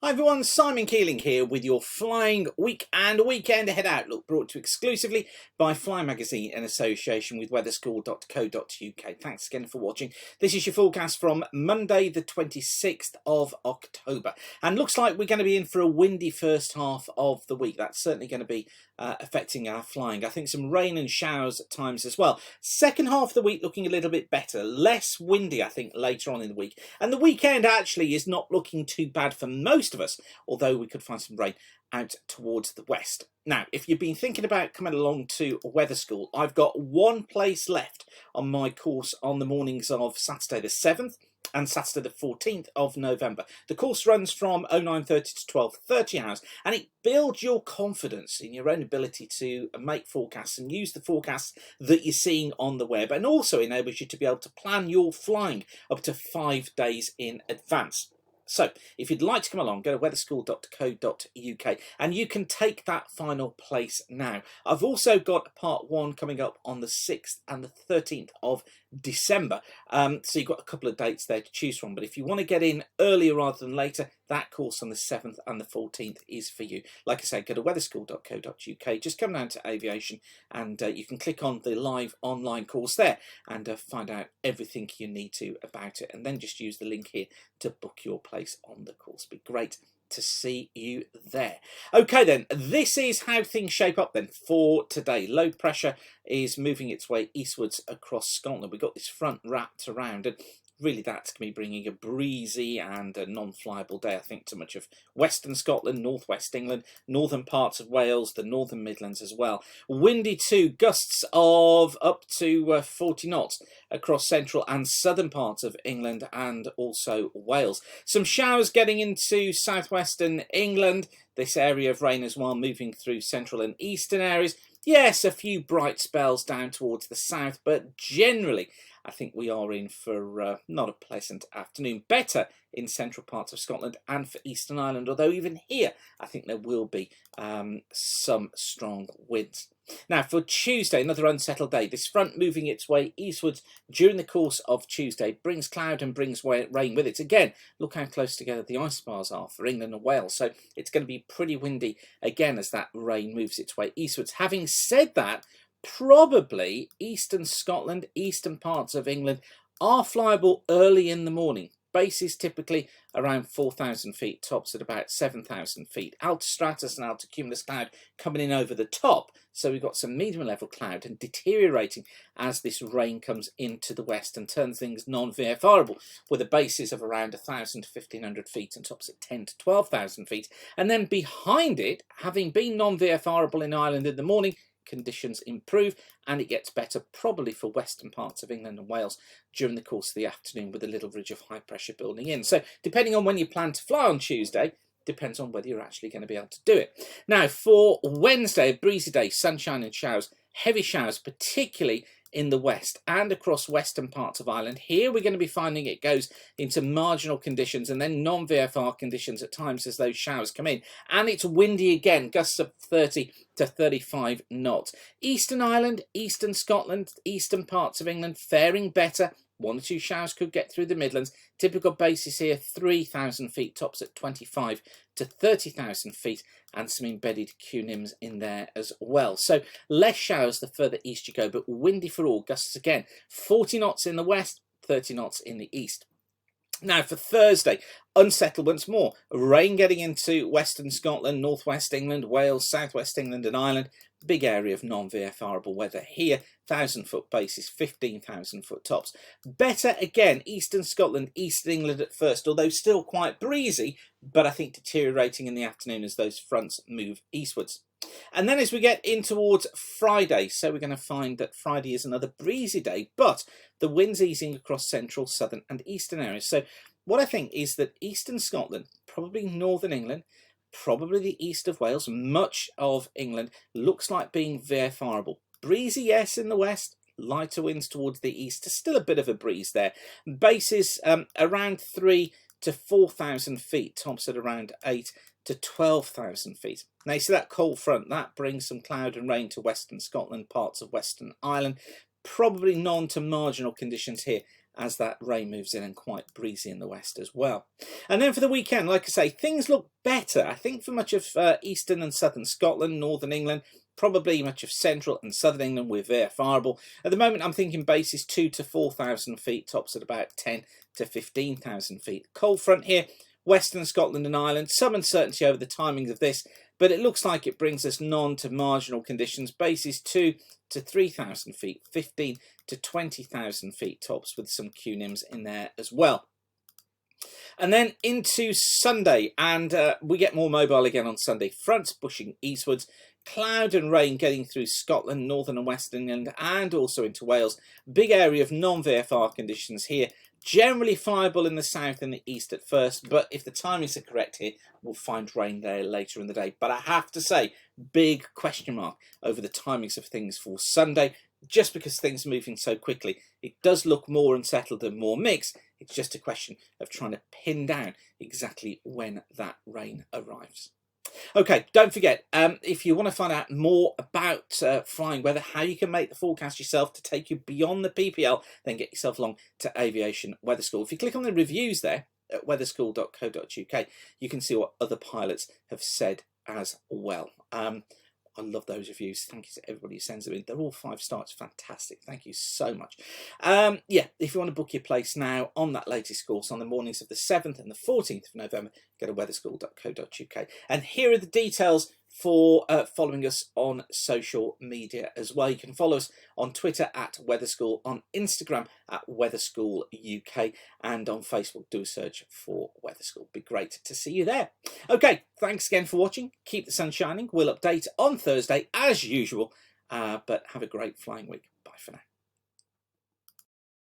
Hi everyone, Simon Keeling here with your flying week and weekend ahead outlook, brought to you exclusively by Fly Magazine in association with WeatherSchool.co.uk. Thanks again for watching. This is your forecast from Monday the 26th of October, and looks like we're going to be in for a windy first half of the week. That's certainly going to be affecting our flying. I think some rain and showers at times as well. Second half of the week looking a little bit better, less windy I think later on in the week, and the weekend actually is not looking too bad for most of us, although we could find some rain out towards the west. Now, if you've been thinking about coming along to Weather School, I've got one place left on my course on the mornings of Saturday the 7th and Saturday the 14th of November. The course runs from 09:30 to 12:30 hours, and it builds your confidence in your own ability to make forecasts and use the forecasts that you're seeing on the web, and also enables you to be able to plan your flying up to 5 days in advance. So if you'd like to come along, go to weatherschool.co.uk and you can take that final place now. I've also got part one coming up on the 6th and the 13th of December. So you've got a couple of dates there to choose from. But if you want to get in earlier rather than later, that course on the 7th and the 14th is for you. Like I said, go to weatherschool.co.uk. Just come down to aviation and you can click on the live online course there and find out everything you need to about it. And then just use the link here to book your place on the course. Be great to see you there. Okay then, this is how things shape up then for today. Low pressure is moving its way eastwards across Scotland. We've got this front wrapped around, and really that's going to be bringing a breezy and a non-flyable day, I think, to much of western Scotland, northwest England, northern parts of Wales, the northern Midlands as well. Windy too, gusts of up to 40 knots across central and southern parts of England and also Wales. Some showers getting into southwestern England, this area of rain as well moving through central and eastern areas. Yes, a few bright spells down towards the south, but generally I think we are in for not a pleasant afternoon. Better in central parts of Scotland and for Eastern Ireland, although even here I think there will be some strong winds. Now for Tuesday, another unsettled day. This front moving its way eastwards during the course of Tuesday brings cloud and brings rain with it. Again, look how close together the isobars are for England and Wales. So it's going to be pretty windy again as that rain moves its way eastwards. Having said that, probably eastern Scotland, eastern parts of England are flyable early in the morning. Bases typically around 4,000 feet, tops at about 7,000 feet. Altostratus and altocumulus cloud coming in over the top. So we've got some medium level cloud and deteriorating as this rain comes into the west and turns things non-VFRable, with a basis of around 1,000 to 1,500 feet and tops at 10 to 12,000 feet. And then behind it, having been non-VFRable in Ireland in the morning, conditions improve and it gets better probably for western parts of England and Wales during the course of the afternoon, with a little ridge of high pressure building in. So depending on when you plan to fly on Tuesday, depends on whether you're actually going to be able to do it. Now for Wednesday, a breezy day, sunshine and showers, heavy showers particularly in the west and across western parts of Ireland. Here we're going to be finding it goes into marginal conditions and then non-VFR conditions at times as those showers come in, and it's windy again, gusts of 30 to 35 knots. Eastern Ireland, eastern Scotland, eastern parts of England faring better. 1 or 2 showers could get through the Midlands. Typical basis here, 3,000 feet, tops at 25 to 30,000 feet, and some embedded cunims in there as well. So less showers the further east you go, but windy for all. Gusts again, 40 knots in the west, 30 knots in the east. Now for Thursday, unsettled once more. Rain getting into western Scotland, northwest England, Wales, southwest England and Ireland. Big area of non-VFRable weather here. 1,000-foot bases, 15,000-foot tops. Better again, eastern Scotland, eastern England at first, although still quite breezy, but I think deteriorating in the afternoon as those fronts move eastwards. And then as we get in towards Friday, so we're going to find that Friday is another breezy day, but the wind's easing across central, southern and eastern areas. So what I think is that eastern Scotland, probably northern England, probably the east of Wales, much of England looks like being VFRable. Breezy, yes, in the west, lighter winds towards the east. There's still a bit of a breeze there. Bases around 3 to 4,000 feet, tops at around 8 to 12,000 feet. Now you see that cold front, that brings some cloud and rain to western Scotland, parts of western Ireland. Probably non to marginal conditions here as that rain moves in, and quite breezy in the west as well. And then for the weekend, like I say, things look better, I think, for much of eastern and southern Scotland, northern England, probably much of central and southern England with verifiable. At the moment, I'm thinking bases 2,000 to 4,000 feet, tops at about 10,000 to 15,000 feet. Cold front here, western Scotland and Ireland, some uncertainty over the timings of this, but it looks like it brings us non to marginal conditions, bases 2,000 to 3,000 feet, 15,000 to 20,000 feet tops, with some QNIMs in there as well. And then into Sunday, and we get more mobile again on Sunday. Fronts pushing eastwards, cloud and rain getting through Scotland, northern and western England, and also into Wales. Big area of non-VFR conditions here. Generally flyable in the south and the east at first, but if the timings are correct here, we'll find rain there later in the day. But I have to say, big question mark over the timings of things for Sunday, just because things are moving so quickly. It does look more unsettled and more mixed. It's just a question of trying to pin down exactly when that rain arrives. Okay, don't forget, if you want to find out more about flying weather, how you can make the forecast yourself to take you beyond the PPL, then get yourself along to Aviation Weather School. If you click on the reviews there at weatherschool.co.uk, you can see what other pilots have said as well. I love those reviews. Thank you to everybody who sends them in. They're all 5 stars. Fantastic. Thank you so much. Yeah, if you want to book your place now on that latest course on the mornings of the 7th and the 14th of November, go to weatherschool.co.uk. And here are the details for following us on social media as well. You can follow us on Twitter at WeatherSchool, on Instagram at WeatherSchool UK, and on Facebook, do a search for WeatherSchool. Be great to see you there. Okay, thanks again for watching. Keep the sun shining. We'll update on Thursday as usual, but have a great flying week. Bye for now.